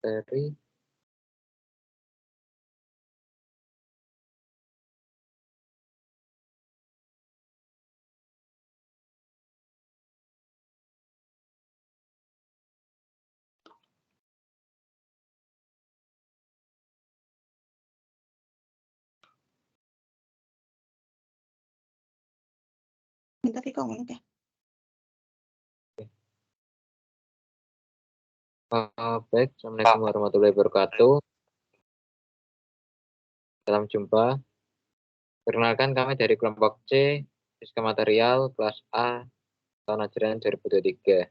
materi. Bentar kok ngomong ya. Baik, Assalamualaikum warahmatullahi wabarakatuh. Salam jumpa. Perkenalkan kami dari kelompok C, Fisika Material, kelas A, tahun ajaran 2023.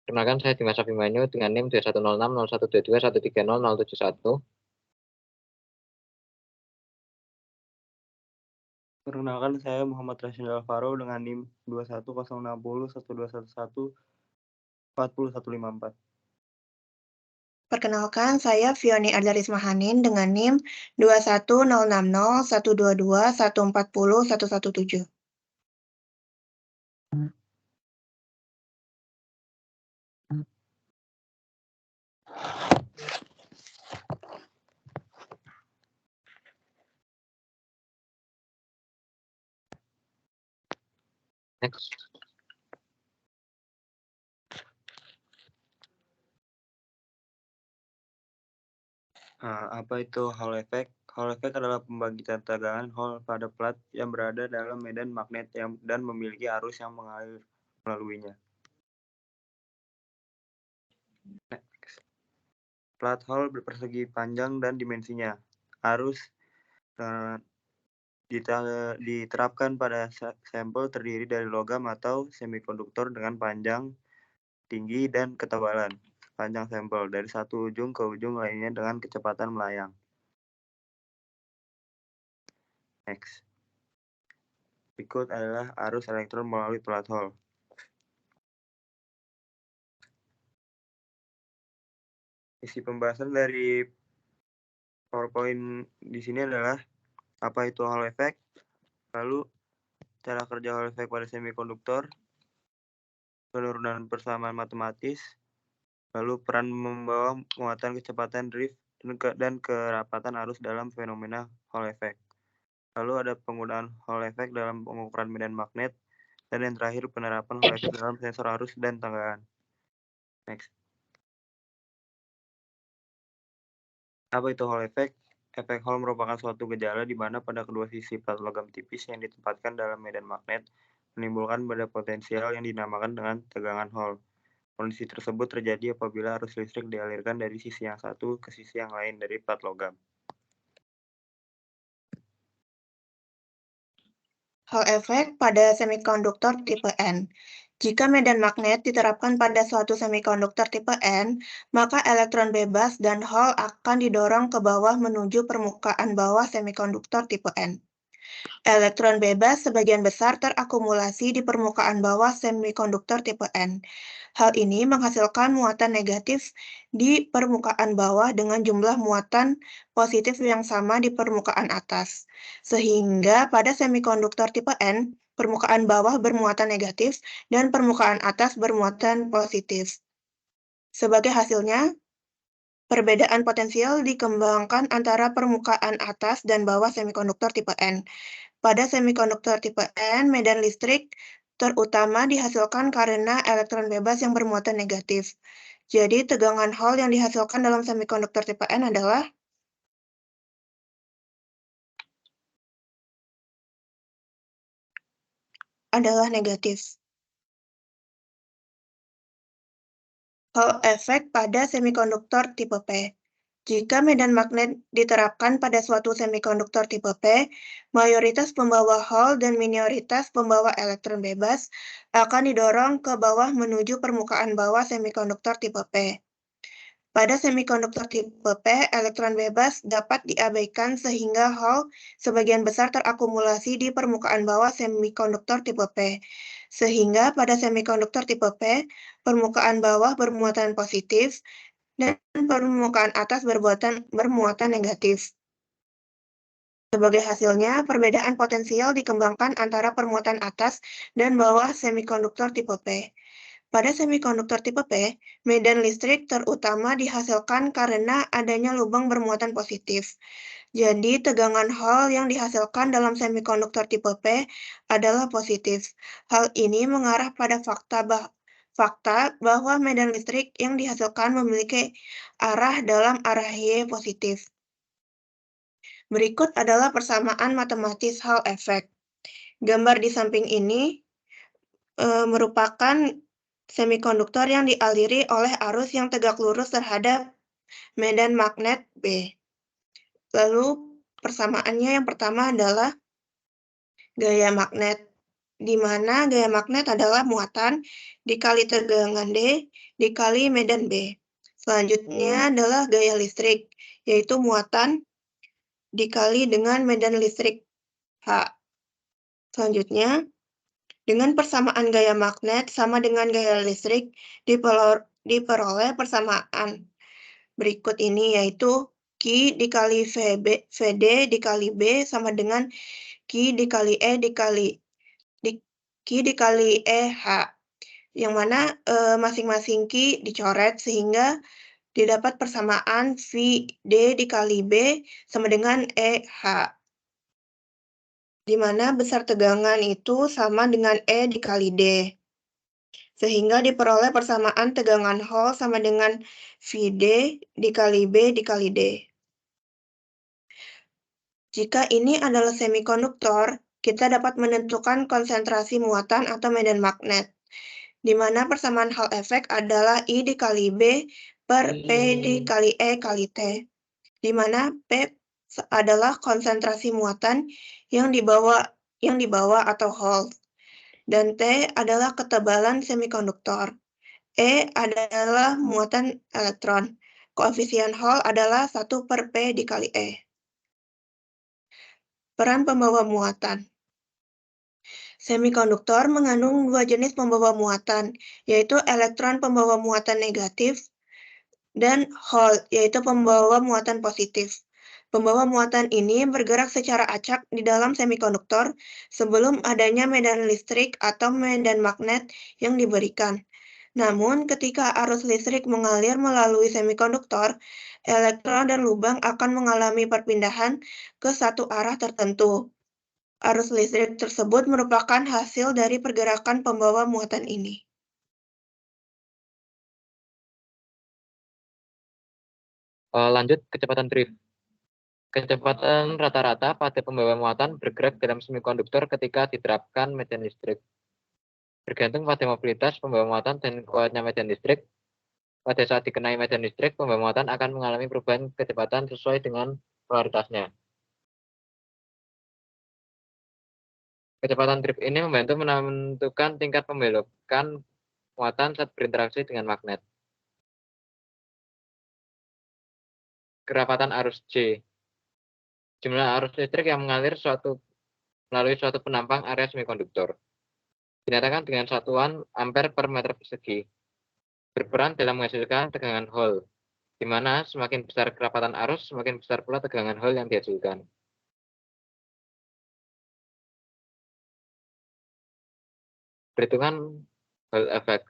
Perkenalkan saya Dimas Abimanyu dengan NIM 21060122130071. Perkenalkan saya Muhammad Rashid Alvaro dengan NIM 21060121140154. Perkenalkan, saya Fioni Ardaris Mahanin dengan NIM 21060122140117. Next. Apa itu Hall effect? Hall effect adalah pembangkitan tegangan Hall pada plat yang berada dalam medan magnet dan memiliki arus yang mengalir melaluinya. Next. Plat Hall berpersegi panjang dan dimensinya. Arus diterapkan pada sampel terdiri dari logam atau semikonduktor dengan panjang, tinggi, dan ketebalan panjang sampel dari satu ujung ke ujung lainnya dengan kecepatan melayang. Next. Berikut adalah arus elektron melalui plat Hall. Isi pembahasan dari PowerPoint di sini adalah apa itu Hall effect, lalu cara kerja Hall effect pada semikonduktor, penurunan persamaan matematis, lalu peran membawa muatan kecepatan drift dan kerapatan arus dalam fenomena Hall effect. Lalu ada penggunaan Hall effect dalam pengukuran medan magnet, dan yang terakhir penerapan Hall effect dalam sensor arus dan tegangan. Next. Apa itu Hall effect? Efek Hall merupakan suatu gejala di mana pada kedua sisi plat logam tipis yang ditempatkan dalam medan magnet menimbulkan benda potensial yang dinamakan dengan tegangan Hall. Kondisi tersebut terjadi apabila arus listrik dialirkan dari sisi yang satu ke sisi yang lain dari plat logam. Hall effect pada semikonduktor tipe N. Jika medan magnet diterapkan pada suatu semikonduktor tipe N, maka elektron bebas dan Hall akan didorong ke bawah menuju permukaan bawah semikonduktor tipe N. Elektron bebas sebagian besar terakumulasi di permukaan bawah semikonduktor tipe N. Hal ini menghasilkan muatan negatif di permukaan bawah dengan jumlah muatan positif yang sama di permukaan atas. Sehingga pada semikonduktor tipe N, permukaan bawah bermuatan negatif dan permukaan atas bermuatan positif. Sebagai hasilnya, perbedaan potensial dikembangkan antara permukaan atas dan bawah semikonduktor tipe N. Pada semikonduktor tipe N, medan listrik terutama dihasilkan karena elektron bebas yang bermuatan negatif. Jadi, tegangan Hall yang dihasilkan dalam semikonduktor tipe N adalah negatif. Hall effect pada semikonduktor tipe P. Jika medan magnet diterapkan pada suatu semikonduktor tipe P, mayoritas pembawa Hall dan minoritas pembawa elektron bebas akan didorong ke bawah menuju permukaan bawah semikonduktor tipe P. Pada semikonduktor tipe P, elektron bebas dapat diabaikan sehingga Hall sebagian besar terakumulasi di permukaan bawah semikonduktor tipe P. Sehingga pada semikonduktor tipe P, permukaan bawah bermuatan positif dan permukaan atas bermuatan negatif. Sebagai hasilnya, perbedaan potensial dikembangkan antara permuatan atas dan bawah semikonduktor tipe P. Pada semikonduktor tipe P, medan listrik terutama dihasilkan karena adanya lubang bermuatan positif. Jadi, tegangan Hall yang dihasilkan dalam semikonduktor tipe P adalah positif. Hal ini mengarah pada fakta bahwa medan listrik yang dihasilkan memiliki arah dalam arah Y positif. Berikut adalah persamaan matematis Hall effect. Gambar di samping ini merupakan semikonduktor yang dialiri oleh arus yang tegak lurus terhadap medan magnet B. Lalu persamaannya yang pertama adalah gaya magnet, di mana gaya magnet adalah muatan dikali tegangan D dikali medan B. Selanjutnya adalah gaya listrik, yaitu muatan dikali dengan medan listrik H. Selanjutnya, dengan persamaan gaya magnet sama dengan gaya listrik, diperoleh persamaan berikut ini, yaitu Q dikali VD dikali B sama dengan Q dikali E dikali EH, yang mana masing-masing Q dicoret sehingga didapat persamaan VD dikali B sama dengan EH. Di mana besar tegangan itu sama dengan E dikali D. Sehingga diperoleh persamaan tegangan Hall sama dengan VD dikali B dikali D. Jika ini adalah semikonduktor, kita dapat menentukan konsentrasi muatan atau medan magnet, di mana persamaan Hall effect adalah I dikali B per P dikali E kali T, di mana P adalah konsentrasi muatan yang dibawa atau Hall, dan T adalah ketebalan semikonduktor. E adalah muatan elektron. Koefisien Hall adalah 1 per P dikali E. Peran pembawa muatan. Semikonduktor mengandung dua jenis pembawa muatan, yaitu elektron pembawa muatan negatif dan Hall, yaitu pembawa muatan positif. Pembawa muatan ini bergerak secara acak di dalam semikonduktor sebelum adanya medan listrik atau medan magnet yang diberikan. Namun, ketika arus listrik mengalir melalui semikonduktor, elektron dan lubang akan mengalami perpindahan ke satu arah tertentu. Arus listrik tersebut merupakan hasil dari pergerakan pembawa muatan ini. Lanjut, kecepatan drift. Kecepatan rata-rata pada pembawa muatan bergerak dalam semikonduktor ketika diterapkan medan listrik. Bergantung pada mobilitas pembawa muatan dan kuatnya medan listrik, pada saat dikenai medan listrik, pembawa muatan akan mengalami perubahan kecepatan sesuai dengan polaritasnya. Kecepatan drift ini membantu menentukan tingkat pembelokan muatan saat berinteraksi dengan magnet. Kerapatan arus J. Jumlah arus listrik yang mengalir melalui suatu penampang area semikonduktor. Dinyatakan dengan satuan ampere per meter persegi. Berperan dalam menghasilkan tegangan Hall, di mana semakin besar kerapatan arus, semakin besar pula tegangan Hall yang dihasilkan. Perhitungan Hall effect.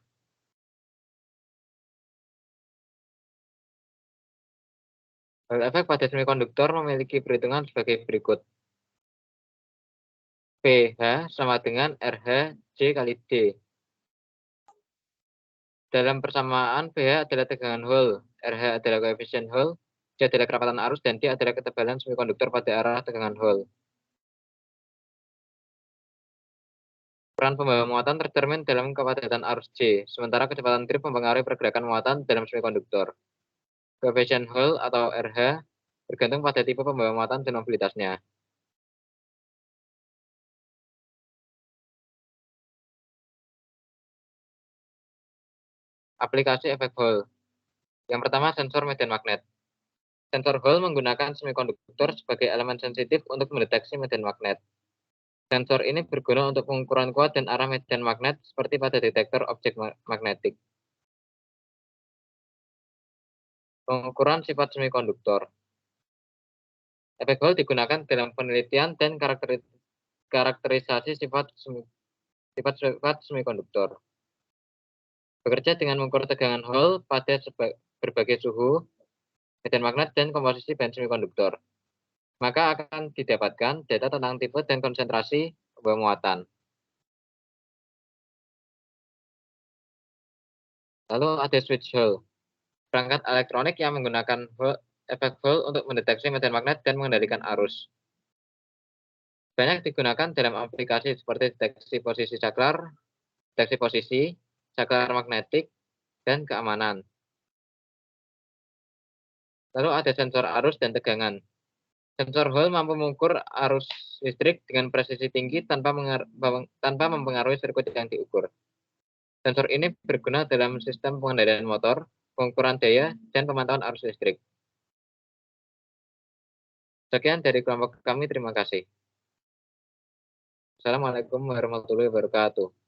Hall effect pada semikonduktor memiliki perhitungan sebagai berikut. PH sama dengan RH J kali D. Dalam persamaan, PH adalah tegangan Hall, RH adalah koefisien Hall, J adalah kerapatan arus, dan D adalah ketebalan semikonduktor pada arah tegangan Hall. Peran pembawa muatan tercermin dalam kepadatan arus J, sementara kecepatan drift mempengaruhi pergerakan muatan dalam semikonduktor. Koefisien Hall atau RH bergantung pada tipe pembawa muatan dan mobilitasnya. Aplikasi efek Hall. Yang pertama, sensor medan magnet. Sensor Hall menggunakan semikonduktor sebagai elemen sensitif untuk mendeteksi medan magnet. Sensor ini berguna untuk pengukuran kuat dan arah medan magnet seperti pada detektor objek magnetik. Pengukuran sifat semikonduktor. Efek Hall digunakan dalam penelitian dan karakterisasi sifat semikonduktor. bekerja dengan mengukur tegangan Hall pada berbagai suhu, medan magnet, dan komposisi bahan semikonduktor. Maka akan didapatkan data tentang tipe dan konsentrasi pembawa muatan. Lalu ada switch Hall, perangkat elektronik yang menggunakan efek Hall untuk mendeteksi medan magnet dan mengendalikan arus. Banyak digunakan dalam aplikasi seperti deteksi posisi saklar, deteksi posisi, saklar magnetik, dan keamanan. Lalu ada sensor arus dan tegangan. Sensor Hall mampu mengukur arus listrik dengan presisi tinggi tanpa mempengaruhi sirkuit yang diukur. Sensor ini berguna dalam sistem pengendalian motor, pengukuran daya, dan pemantauan arus listrik. Sekian dari kelompok kami, terima kasih. Assalamualaikum warahmatullahi wabarakatuh.